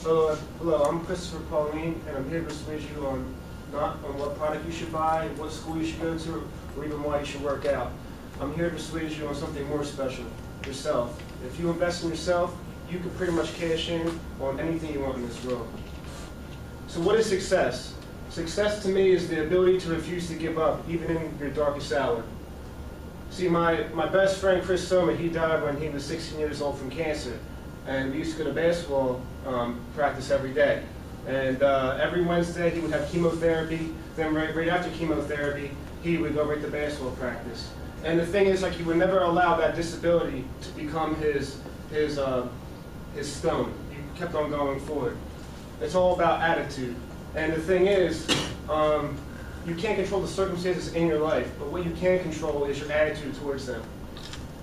Hello, I'm Christopher Pauline, and I'm here to persuade you on not on what product you should buy, what school you should go to, or even why you should work out. I'm here to persuade you on something more special, yourself. If you invest in yourself, you can pretty much cash in on anything you want in this world. So what is success? Success to me is the ability to refuse to give up, even in your darkest hour. See, my best friend Chris Soma, he died when he was 16 years old from cancer. And we used to go to basketball practice every day. And every Wednesday he would have chemotherapy. Then right after chemotherapy, he would go right to basketball practice. And the thing is, like, he would never allow that disability to become his stone. He kept on going forward. It's all about attitude. And the thing is, you can't control the circumstances in your life, but what you can control is your attitude towards them.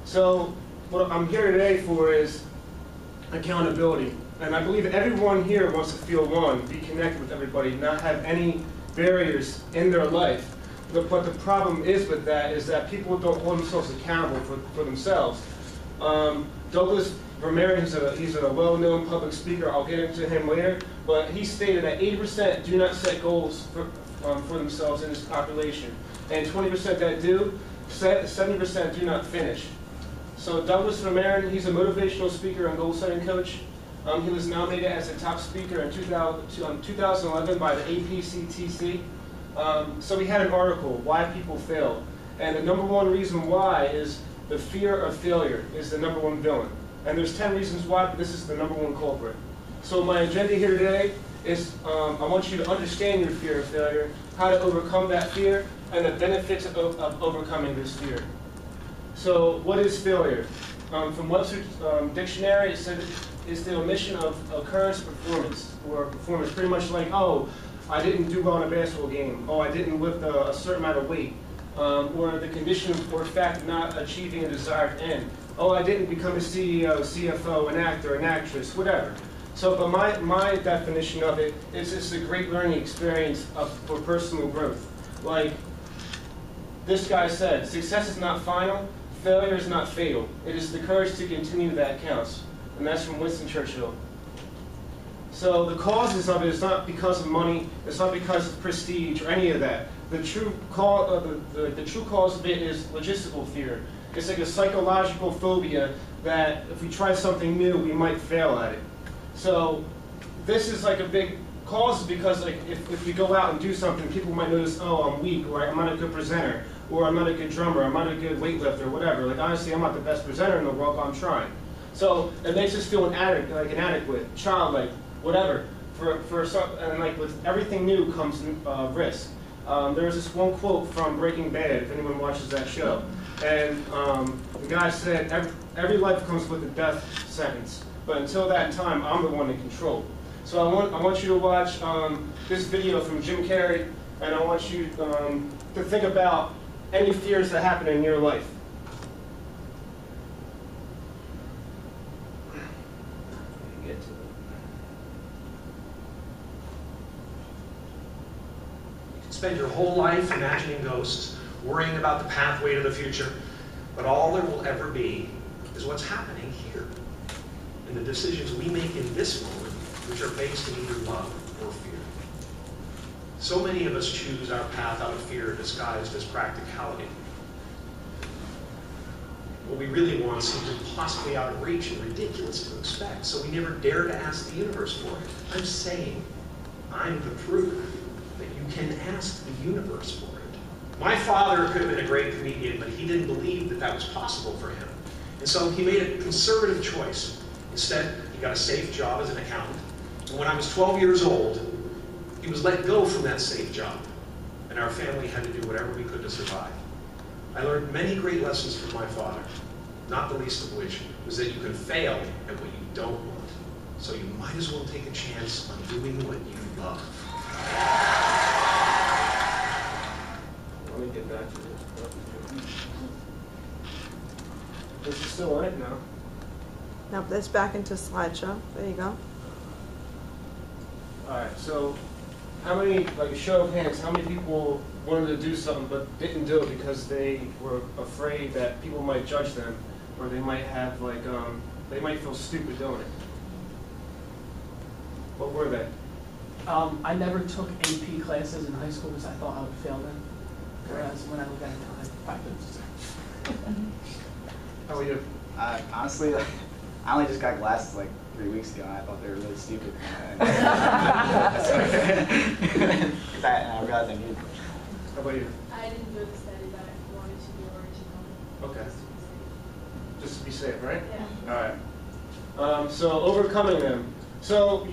So what I'm here today for is accountability. And I believe everyone here wants to feel one, be connected with everybody, not have any barriers in their life. But the problem is with that is that people don't hold themselves accountable for themselves. Douglas Ramirez, he's a well-known public speaker. I'll get into him later. But he stated that 80% do not set goals for themselves in this population. And 20% that do, 70% do not finish. So Douglas Ramirez, he's a motivational speaker and goal-setting coach. He was nominated as a top speaker in 2011 by the APCTC. So we had an article, Why People Fail. And the number one reason why is the fear of failure is the number one villain. And there's 10 reasons why, but this is the number one culprit. So my agenda here today is I want you to understand your fear of failure, how to overcome that fear, and the benefits of overcoming this fear. So what is failure? From Webster's dictionary, it said it's the omission of occurrence performance, or performance pretty much like, oh, I didn't do well in a basketball game, oh, I didn't lift a certain amount of weight, or the condition or fact of not achieving a desired end. Oh, I didn't become a CEO, CFO, an actor, an actress, whatever. So, but my definition of it is it's a great learning experience for personal growth. Like this guy said, success is not final, failure is not fatal. It is the courage to continue that counts. And that's from Winston Churchill. So the causes of it is not because of money, it's not because of prestige or any of that. The true cause of it is logistical fear. It's like a psychological phobia that if we try something new, we might fail at it. So this is like a big cause because like if we go out and do something, people might notice, oh, I'm weak, or I'm not a good presenter, or I'm not a good drummer, I'm not a good weightlifter, whatever. Like honestly, I'm not the best presenter in the world, but I'm trying. So it makes us feel inadequate, childlike, whatever. And like with everything new comes risk. There was this one quote from Breaking Bad, if anyone watches that show. And the guy said, every life comes with a death sentence. But until that time, I'm the one in control. So I want you to watch this video from Jim Carrey, and I want you to think about any fears that happen in your life. Get to it. You can spend your whole life imagining ghosts, worrying about the pathway to the future, but all there will ever be is what's happening here, and the decisions we make in this moment, which are based in either love or fear. So many of us choose our path out of fear disguised as practicality. What we really want seems impossibly out of reach and ridiculous to expect, so we never dare to ask the universe for it. I'm saying, I'm the proof that you can ask the universe for it. My father could have been a great comedian, but he didn't believe that that was possible for him. And so he made a conservative choice. Instead, he got a safe job as an accountant. And when I was 12 years old, he was let go from that safe job. And our family had to do whatever we could to survive. I learned many great lessons from my father, not the least of which was that you can fail at what you don't want. So you might as well take a chance on doing what you love. Let me get back to this. This is still on it now. Now let's back into slideshow. There you go. All right, so how many, like a show of hands, how many people wanted to do something but didn't do it because they were afraid that people might judge them, or they might have like, they might feel stupid doing it? What were they? I never took AP classes in high school because I thought I would fail them. Whereas when I look at it now, I have 5 minutes. How are you? Honestly, like, I only just got glasses like 3 weeks ago, and I thought they were really stupid. Because I realized I needed them. How about you? I didn't do the study, but I wanted to be original. Okay. Just to be safe. Just to be safe, right? Yeah. All right. So overcoming them. So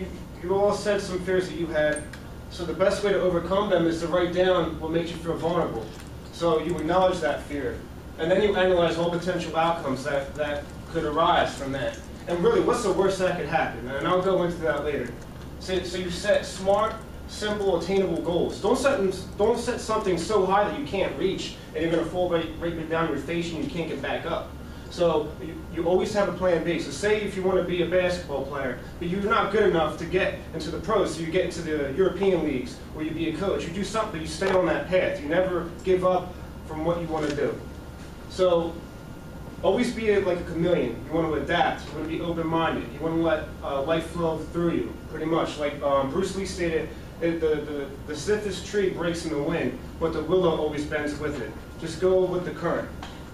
you all said some fears that you had. So the best way to overcome them is to write down what makes you feel vulnerable. So you acknowledge that fear. And then you analyze all potential outcomes that could arise from that. And really, what's the worst that could happen? And I'll go into that later. So you set smart, simple, attainable goals. Don't set something so high that you can't reach, and you're going to fall right down your face and you can't get back up. So you always have a plan B. So say if you want to be a basketball player, but you're not good enough to get into the pros, so you get into the European leagues, or you be a coach. You do something, you stay on that path. You never give up from what you want to do. So always be like a chameleon. You want to adapt. You want to be open-minded. You want to let life flow through you, pretty much. Like Bruce Lee stated, the stiffest tree breaks in the wind, but the willow always bends with it. Just go with the current.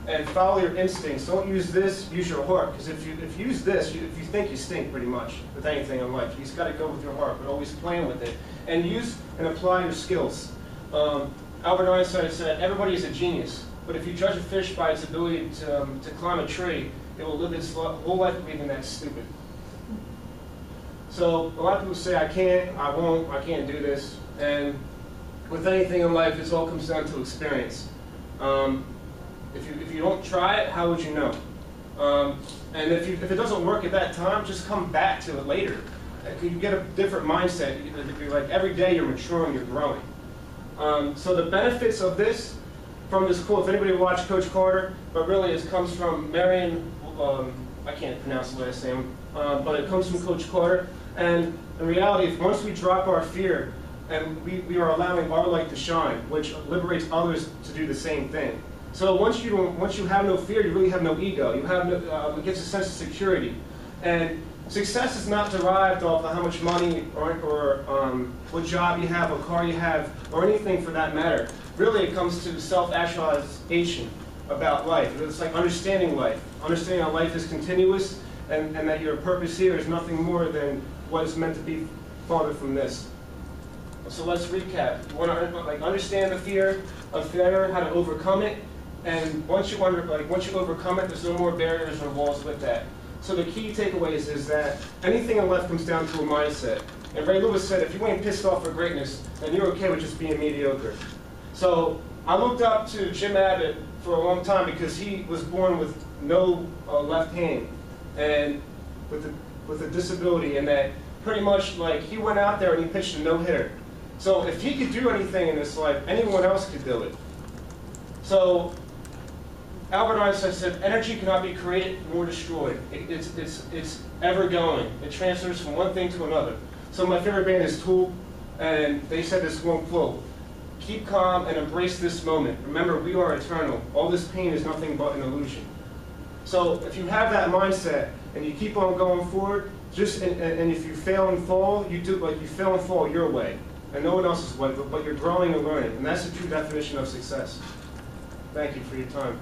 And follow your instincts. Don't use this, use your heart. Because if you use this, if you think, you stink pretty much with anything in life. You just got to go with your heart, but always plan with it. And use and apply your skills. Albert Einstein said, everybody is a genius. But if you judge a fish by its ability to climb a tree, it will live its whole life believing that's stupid. So a lot of people say, I can't, I won't, I can't do this. And with anything in life, it all comes down to experience. If you don't try it, how would you know? And if it doesn't work at that time, just come back to it later. You get a different mindset. Like every day you're maturing, you're growing. So the benefits of this, from this quote, if anybody watched Coach Carter, but really it comes from Marion, I can't pronounce the last name, but it comes from Coach Carter. And in reality, once we drop our fear, and we are allowing our light to shine, which liberates others to do the same thing. So once you have no fear, you really have no ego. You have no, it gives a sense of security. And success is not derived off of how much money or what job you have, what car you have, or anything for that matter. Really, it comes to self-actualization about life. It's like understanding life. Understanding how life is continuous and that your purpose here is nothing more than what is meant to be farther from this. So let's recap. You want to understand the fear of failure, how to overcome it, and once you overcome it, there's no more barriers or walls with that. So the key takeaways is that anything in life comes down to a mindset. And Ray Lewis said, if you ain't pissed off for greatness, then you're okay with just being mediocre. So I looked up to Jim Abbott for a long time because he was born with no left hand and with a disability, and that pretty much like he went out there and he pitched a no-hitter. So if he could do anything in this life, anyone else could do it. So Albert Einstein said, energy cannot be created nor destroyed. It's ever going. It transfers from one thing to another. So my favorite band is Tool, and they said this one quote, keep calm and embrace this moment. Remember, we are eternal. All this pain is nothing but an illusion. So if you have that mindset and you keep on going forward, and if you fail and fall, you fail and fall your way, and no one else's way, but you're growing and learning. And that's the true definition of success. Thank you for your time.